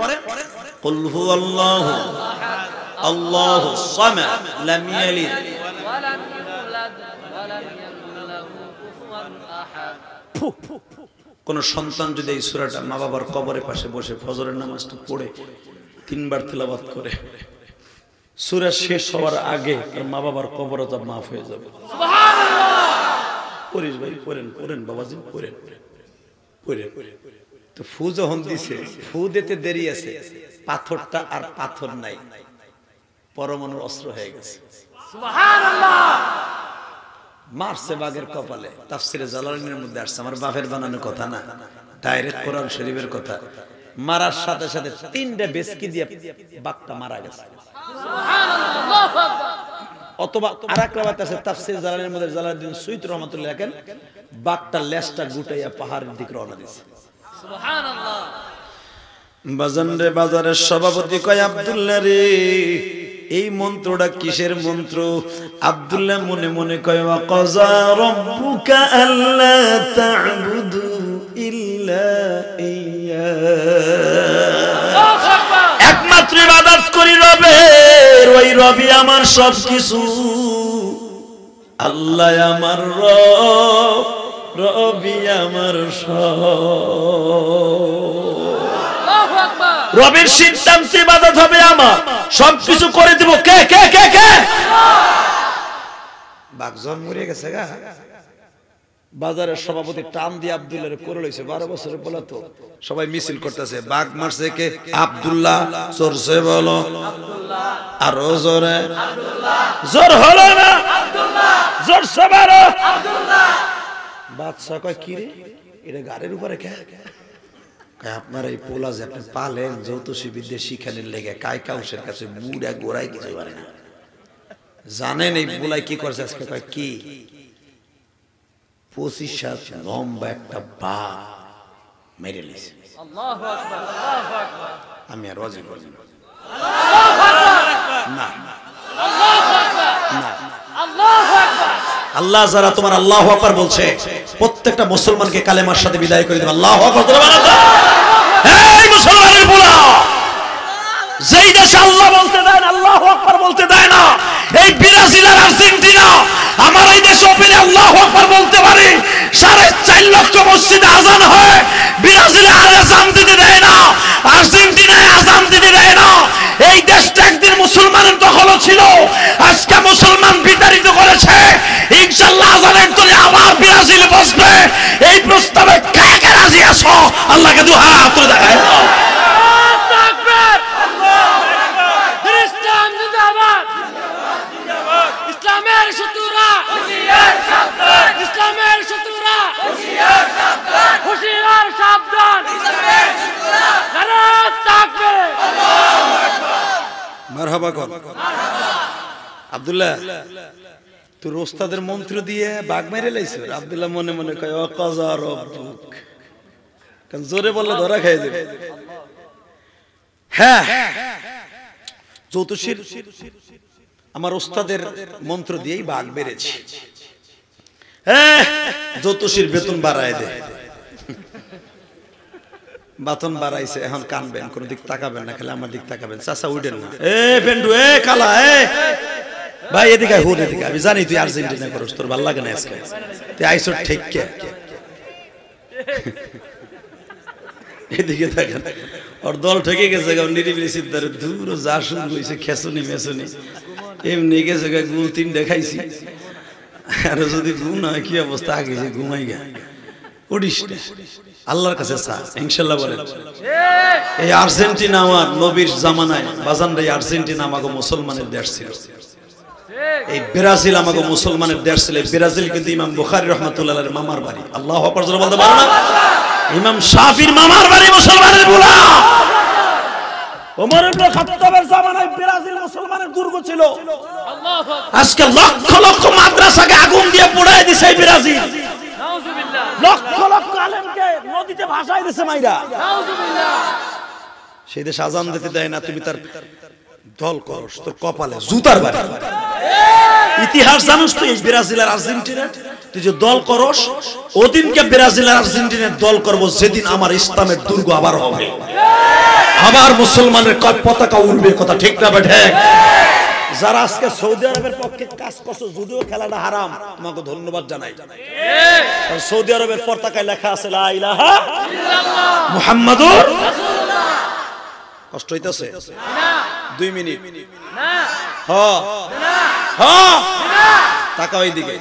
কুল হুয়াল্লাহু আল্লাহুস সামাদ লাম ইয়ালিদ ওয়ালাম ইউলাদ ওয়ালাম ইয়াকুল লাহু কুফুয়ান আহাদ। কোন সন্তান যদি এই সূরাটা মা বাবার কবরের পাশে বসে ফজরের নামাজটা পড়ে 3 বার তেলাওয়াত করে, সূরা শেষ হওয়ার আগে তার মা বাবার কবর আযাব মাফ হয়ে যাবে। সুবহানাল্লাহ। পড়িস ভাই, পড়েন পড়েন বাবাজি, পড়েন পড়েন। তো ফু যখন দিছে, ফু দিতে দেরি আছে, পাথরটা আর পাথর নাই, পরমাণুর অস্ত্র হয়ে গেছে। সুবহানাল্লাহ। মারছে বাঘের কপালে। তাফসিরে জালালাইনের মধ্যে আসছে, আমার বাপের বানানো কথা না, ডাইরেক্ট কোরআন শরীফের কথা। মারার সাথে সাথে 3টা বেসকি দিয়ে বাঘটা মারা গেছে। সুবহানাল্লাহ, আল্লাহু আকবার। অথবা আরেক রাওয়াত আছে তাফসির জালালাইনের মধ্যে, জালালউদ্দিন সুয়ুতী রাহমাতুল্লাহ লেখেন বাঘটা লেজটা গুটাইয়া পাহাড়ের দিকে রওনা দিয়েছে। সুবহানাল্লাহ। বাজান রে, বাজারের সভাপতি কয় আব্দুল্লাহ রে, এই মন্ত্রটা কিসের মন্ত্র? আব্দুল্লাহ মনে মনে কয় ওয়া কাযা রাব্বুকা আল্লা তা'বুদু ইল্লা ইয়্যা, একমাত্র ইবাদত করি রবের, ওই রবই আমার সবকিছু। আল্লাহ আমার রব, রবি আমার রবের সিদ্ধান্ত ইবাদত হবে আমার, সবকিছু করে দিব। কে কে কে কে? বাঘজন মরে গেছে গা। বাজারের সভাপতি টান দিয়ে আব্দুল্লাহ করে লইছে, 12 বছরের বলা তো সবাই মিছিল করতেছে। বাঘ মারছে কে? আব্দুল্লাহ। চোরছে বলো আব্দুল্লাহ, আরো জোরে আব্দুল্লাহ। জোর হলো না আব্দুল্লাহ, জোর সবারো আব্দুল্লাহ। বাদশা কয় কি রে, এটা গাড়ির উপরে কে? আপনার এই পোলা যে আপনি পালেন যৌতুষী বিদ্যা শিখানোর লেগে কাউসের কাছে বুড়া গোড়াই কিছু পারে না, জানেন এই পোলাই কি করছে আজকে? কয় কি? 25 লম্বা একটা বাঘ মেরে লিছে। আল্লাহু আকবার, আল্লাহু আকবার। আমি আর ওয়াজি করব না। আল্লাহু আকবার না, আল্লাহু আকবার না, আল্লাহু আকবার। আল্লাহ যারা তোমার আল্লাহু আকবার বলছে প্রত্যেকটা মুসলমানকে কালেমার সাথে বিদায় করে দিবে। আল্লাহু আকবার বলে বলো তো, এই মুসলমানের পোলা, যেই দেশে আল্লাহ বলতে দেয় না, আল্লাহু আকবার বলতে দেয় না, এই ব্রাজিল আর আর্জেন্টিনা, আমার এই দেশে ওপেনে আল্লাহু আকবার বলতে পারি, 4.5 লক্ষ মসজিদে আযান হয়, ব্রাজিলে আযান দিতে দেয় না, আর্জেন্টিনায় আযান দিতে দেয় না। এই দেশটা একদিন মুসলমানের দখলে ছিল, আজকে মুসলমান বিতাড়িত করেছে। ইনশাআল্লাহ আযানের তোরে আবার ব্রাজিল বসবে, এই প্রস্তাবে কে কে রাজি আছো? আল্লাহকে দু হাত তুলে দেখায় দাও। ইসলামের শত্রুরা হুঁশিয়ার সাবধান, ইসলামের শত্রুরা হুঁশিয়ার সাবধান, হুঁশিয়ার সাবধান, ইসলামের শত্রুরা নারায়ে তাকবীর, আল্লাহু আকবার। মারহাবা কর মারহাবা। আব্দুল্লাহ তুই ওস্তাদের মন্ত্র দিয়ে বাঘ মেরে লাইছিস। আব্দুল্লাহ মনে মনে কয় অকাজা রব্বুক, কারণ জোরে বললে ধরা খেয়ে যাবে। হ্যাঁ জ্যোতিষীর আমার ওস্তাদের মন্ত্র দিয়েই বাঘ বেড়েছে। হ্যাঁ জ্যোতিষীর বেতন বাড়ায় দে, বেতন বাড়াইছে, এখন কানবেন, কোন দিক তাকাবেন না, খালি আমার দিক তাকাবেন। চাচা উঠেন না, এ পেন্ডু, এ কালা, এ ভাই এদিকে হুন, এদিকে। আমি জানি তুই আর্জেন্টিনা করস, তোর ভাল লাগে না আজকে, তুই আইসো ঠিক কে। এদিকে দেখেন ওর দল ঠেকে গেছে, নিরিবিলি সিদ্ধারে দূর যা শুরু হয়েছে খেসুনি মেসুনি এমনি গেছে, গুল তিন দেখাইছি। আর যদি ঘুম না হয় কি অবস্থা, আগে যে ঘুমাই গা উড়িস আল্লাহর কাছে চা, ইনশাল্লাহ বলেন। এই আর্জেন্টিনা আমার নবীর জামানায় বাজান রে, আর্জেন্টিনা আমাকে মুসলমানের দেশ ছিল, এই ব্রাজিল আমাকে মুসলমানের দেশ ছিল। ব্রাজিল কিন্তু ইমাম বুখারী রাহমাতুল্লাহর মামার বাড়ি। আল্লাহু আকবার জোরে বলতে পারো না? ইমাম শাফির মামার বাড়ি মুসলমানের গোলা। ওমর ইবনে খাত্তাবের জামানায় ব্রাজিল মুসলমানের দুর্গ ছিল। আল্লাহু আকবার। আজকে লক্ষ লক্ষ মাদ্রাসাকে আগুন দিয়ে পোড়ায় দিছে এই ব্রাজিল। নাউজুবিল্লাহ। লক্ষ লক্ষ আলেমকে নদীতে ভাসায় দিছে মাইরা। নাউজুবিল্লাহ। সেই দেশ আজান দিতে দেয় না, তুমি তার দল করস, তোর কপালে জুতার বাড়ি। ইতিহাস জানোস তুই ব্রাজিল আর আর্জেন্টিনা? তুই যে দল করস, ওদিনকে ব্রাজিল আর আর্জেন্টিনার দল করব যেদিন আমার ইসলামের দুর্গ আবার হবে, আবার মুসলমানের পতাকা উড়বে। কথা ঠিক না বেঠে? যারা আজকে সৌদি আরবের পক্ষে কাজ করছো, যদিও খেলাটা হারাম, তোমাকে ধন্যবাদ জানাই। সৌদি আরবের পতাকায় লেখা আছে লা ইলাহা ইল্লাল্লাহ মুহাম্মাদুর রাসূলুল্লাহ। কষ্ট হইতেছে না? 2 মিনিট না, হ্যাঁ হ্যাঁ টাকা ওই দিকে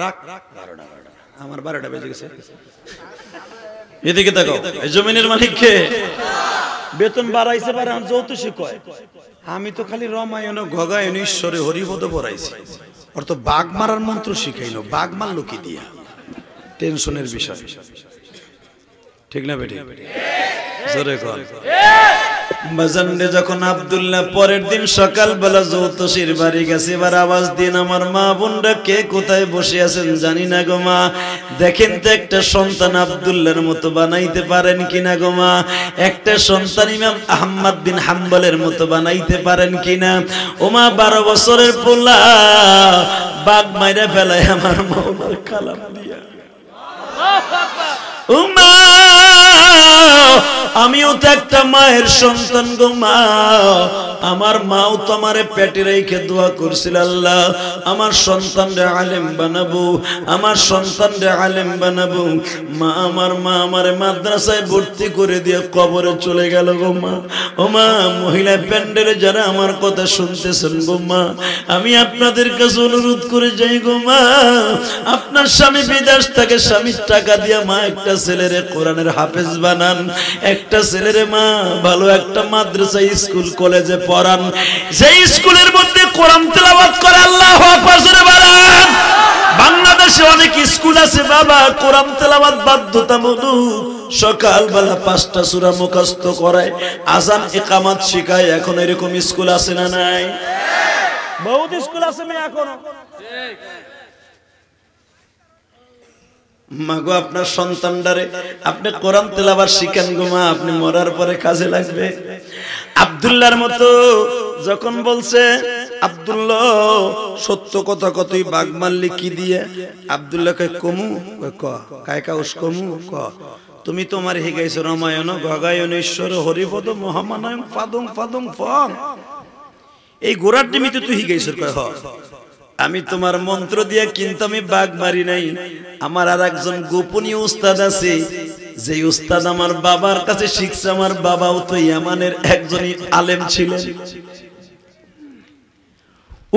রাখ। 12টা আমার 12টা বেজে গেছে। এদিকে তাকাও। এই জমিনের মালিক কে? বেতন বাড়াইছে পারে আমি জ্যোতিষী কয়, আমি তো খালি রামায়ণ গগায়ন ঈশ্বরে হরিপদ পড়াইছি। ওর তো বাঘ মারার মন্ত্র শিখাইলো, বাঘ মারলো কি দিয়া? টেনশনের বিষয়, ঠিক না বেটি? জোরে কর। বাজানরে যখন আব্দুল্লাহ পরের দিন সকালবেলা জ্যোতিষীর বাড়ি গেছে, এবার আওয়াজ দিন আমার মা বোনরা কে কোথায় বসে আছেন জানি না গো মা, দেখেন তো একটা সন্তান আব্দুল্লাহর মতো বানাইতে পারেন কিনা গো মা, একটা সন্তান ইমাম আহমদ বিন হাম্বলের মতো বানাইতে পারেন কিনা। ও মা 12 বছরের পোলা বাঘ মাইরা ফেলায় আমার মাওলার কালাম দিয়া। ও মা আমিও তো একটা মায়ের সন্তান গো মা, আমার মাও তো আমারে পেটে রেখে দোয়া করছিল, আল্লাহ আমার সন্তানরে আলেম বানাবো, আমার সন্তানরে আলেম বানাবো। মা আমারে মাদ্রাসায় ভর্তি করে দিয়ে কবরে চলে গেল গো মা। ও মা মহিলা প্যান্ডেলে যারা আমার কথা শুনতেছেন গো মা, আমি আপনাদের কাছে অনুরোধ করে যাই গো মা, আপনার স্বামী বিদেশ থেকে স্বামীর টাকা দিয়ে মা একটা ছেলেরে কোরআনের হাফেজ বানান, একটা ছেলেরে মা ভালো একটা মাদ্রাসা স্কুল কলেজে পড়ান, যেই স্কুলের মধ্যে কোরআন তেলাওয়াত করে। আল্লাহু আকবার জোরে বলেন। বাংলাদেশে অনেক স্কুল আছে বাবা, কোরআন তেলাওয়াত বাধ্যতামূলক, সকালবেলা 5টা সূরা মুখস্থ করায়, আযান ইকামত শিখায়। এখন এরকম স্কুল আছে না নাই? বহুত স্কুল আছে মে এখনো। ঠিক মাগো আপনার সন্তানটারে আপনি কোরআন তেলাওয়াত শিখান গো মা, আপনি মরার পরে কাজে লাগবে। আব্দুল্লাহর মতো যখন বলছে আব্দুল্লাহ সত্য কথা কতই বাঘ মারলি কি দিয়ে? আব্দুল্লাহ কয় কমু, ক কায় কাউস কমু, ক তুমি তোমার হিগাইছো রামায়ণ গগায়ন ঈশ্বর হরিপদ মহামানয়ং পাদং পাদং ফং, এই গোড়ার নিমিত্তে তুই হিগাইছো? কয় হ, আমি তোমার মন্ত্র দিয়া কিন্তু আমি বাঘ মারি নাই। আমার আর একজন গোপনীয় উস্তাদ আছে, যে উস্তাদ আমার বাবার কাছে শিখছে, আমার বাবাও তো ইয়ামানের একজনই আলেম ছিলেন।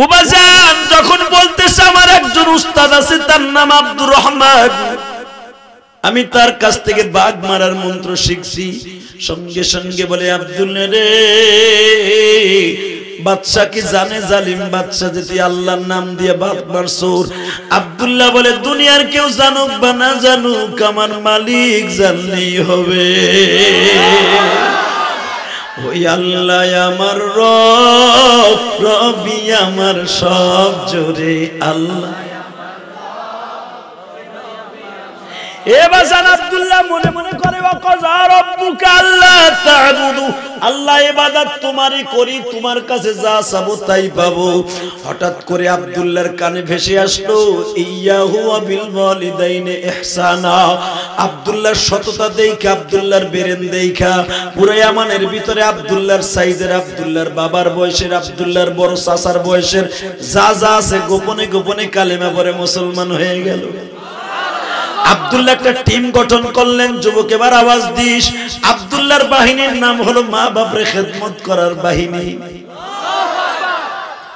উবাজান যখন বলতেছে আমার একজন উস্তাদ আছে, তার নাম আব্দুর রহমান, আমি তার কাছ থেকে বাঘ মারার মন্ত্র শিখছি। সঙ্গে সঙ্গে বলে আব্দুল্লাহ রে, বাদশা কি জানে জালিম বাদশা যদি আল্লাহর নাম দিয়ে বাঘ মারছুর? আব্দুল্লাহ বলে দুনিয়ার কেউ জানুক বা না জানুক, আমার মালিক জানলেই হবে। ওই আল্লাহ আমার রব, রবি আমার সব, জোরে আল্লাহ। এবাজান আব্দুল্লাহ মনে মনে করে ওয়াকাযা রাব্বুকা আল্লা তা'বুদু, আল্লাহ ইবাদত তোমারই করি, তোমার কাছে যা চাবো তাই পাবো। হঠাৎ করে আব্দুল্লাহর কানে ভেসে আসলো ইয়াহু বিল ওয়ালিদাইনি ইহসানা। আব্দুল্লাহর সততা দেখা, আব্দুল্লাহর বেরেন দেখা, পুরো ইয়ামানের ভিতরে আব্দুল্লাহর সাইজের, আব্দুল্লাহর বাবার বয়সের, আব্দুল্লাহর বড় চাচার বয়সের যা যা আছে গোপনে গোপনে কালেমা পড়ে মুসলমান হয়ে গেল। আব্দুল্লাহ একটা টিম গঠন করলেন, যুবক এবার আওয়াজ দিস। আব্দুল্লাহর বাহিনীর নাম হলো মা বাপরে খেদমত করার বাহিনী।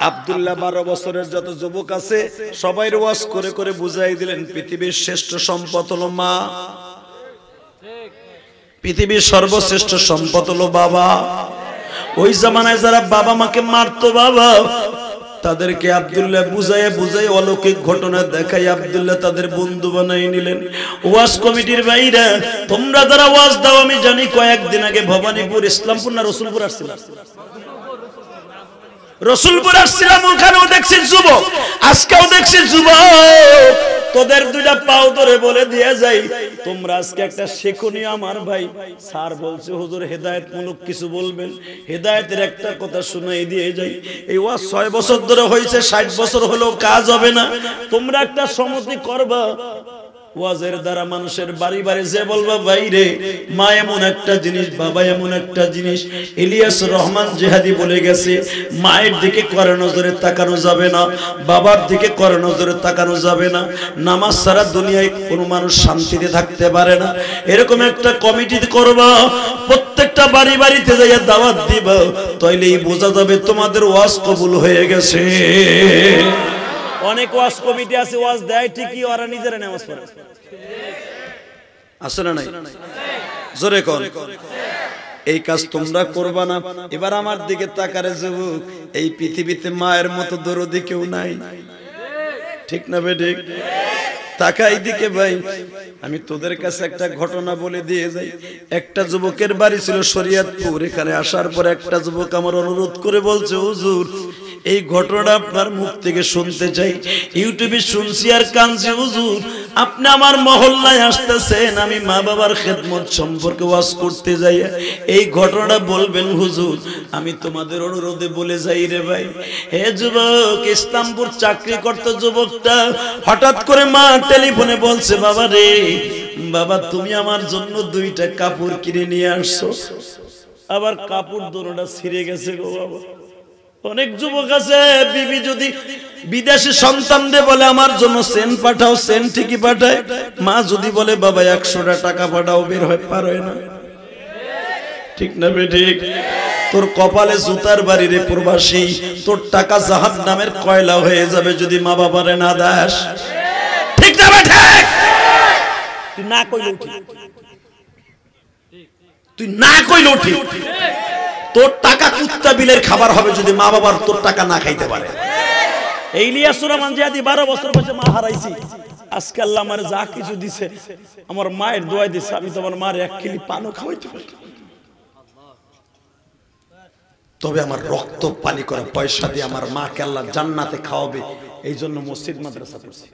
আব্দুল্লাহ 12 বছরের যত যুবক আছে সবাই ওয়াজ করে করে বুঝাই দিলেন পৃথিবীর শ্রেষ্ঠ সম্পদ হলো মা, পৃথিবীর সর্বশ্রেষ্ঠ সম্পদ হলো বাবা। ওই জামানায় যারা বাবা মাকে মারতো বাবা, তাদেরকে আব্দুল্লাহ বুঝাইয়া বুঝাইয়া অলৌকিক ঘটনা দেখাই আব্দুল্লাহ তাদের বন্ধু বানাই নিলেন। ওয়াজ কমিটির ভাইরা, তোমরা যারা ওয়াজ দাও আমি জানি কয়েকদিন আগে ভবানীপুর, ইসলামপুর না রসুলপুর আসছিলাম, রসুলপুর আসছিলাম, ওখানেও দেখছি যুবক, আজকেও দেখছি যুবক। তোদের দুইটা পাও ধরে বলে দিয়ে যাই, তোমরা আজকে একটা শেখনি। আমার ভাই স্যার বলছে হুজুর হেদায়েতমূলক কিছু বলবেন, হেদায়েতের একটা কথা শুনাই দিয়ে যাই। এই ওয়াজ 6 বছর ধরে হয়েছে, 60 বছর হলেও কাজ হবে না। তোমরা একটা সমিতি করবা, ওয়াজের দ্বারা মানুষের বাড়ি বাড়ি যে বলবা ভাইরে মা এমন একটা জিনিস, বাবা এমন একটা জিনিস। ইলিয়াস রহমান জিহাদি বলে গেছে, মায়ের দিকে করে নজরে তাকানো যাবে না, বাবার দিকে করে নজরে তাকানো যাবে না। নামাজ ছাড়া দুনিয়ায় কোনো মানুষ শান্তিতে থাকতে পারে না। এরকম একটা কমিটি করবা, প্রত্যেকটা বাড়ি বাড়িতে যাইয়া দাওয়াত দিবা, তাইলেই বোঝা যাবে তোমাদের ওয়াজ কবুল হয়ে গেছে। অনেক ওয়াজ কমিটি আছে, ওয়াজ দেয় ঠিকই, ওরা নিজেরা নামাজ পড়ে আছে না নাই? জোরে কোন এই কাজ তোমরা করবা না? এবার আমার দিকে তাকারে যুবক, এই পৃথিবীতে মায়ের মতো দরদি কেউ নাই, ঠিক না বেঠিক? তাকাই দিকে ভাই, আমি তোদের কাছে একটা ঘটনা বলে দিয়ে যাই। একটা যুবকের বাড়ি ছিল শরীয়তপুর, এখানে আসার পর একটা যুবক আমার অনুরোধ করে বলছে হুজুর এই ঘটনাটা আপনার মুখ থেকে শুনতে চাই। ইউটিউবে শুনছি আর কানছি, হুজুর আপনি আমার মহল্লায় আসতেছেন, আমি মা বাবার খেদমত সম্পর্কে ওয়াজ করতে যাই, এই ঘটনাটা বলবেন হুজুর? আমি তোমাদের অনুরোধে বলে যাই রে ভাই। হে যুবক, ইসলামপুর চাকরি করত যুবকটা, হঠাৎ করে মা টেলিফোনে বলছে বাবা রে, বাবা তুমি আমার জন্য 2টা কাপড় কিনে নিয়ে আসছো। আবার কাপড় দুটোটা ছিঁড়ে গেছে গো বাবা। অনেক যুবক আছে বিবি যদি বিদেশি সন্তানদের বলে আমার জন্য সেন পাঠাও, সেন ঠিকই পাঠায়। মা যদি বলে বাবা 100টা টাকা পাঠাও, বের হয় পার হয় না, ঠিক না বেঠিক? তোর কপালে জুতার বাড়ি রে প্রবাসী, তোর টাকা জাহান্নামের কয়লা হয়ে যাবে যদি মা বাবারে না দাস, ঠিক না বেঠিক? তুই না কইলেও ঠিক, তুই না কইলেও ঠিক। তোর টাকা কুত্তা বিলের খাবার হবে যদি মা বাবার তোর টাকা না খাইতে পারে। এই ইলিয়াস রহমান জিহাদি 12 বছর বয়সে মা হারাইছি, আজকে আল্লাহ আমার যা কিছু দিছে, আমার মায়ের দোয়া দিছে, আমি তোমার মার 1 কিলি পানও খাওয়াইতে পারি, তবে আমার রক্ত পানি করা পয়সা দিয়ে আমার মাকে আল্লাহ জান্নাতে খাওয়াবে। এই জন্য মসজিদ মাদ্রাসা করছি।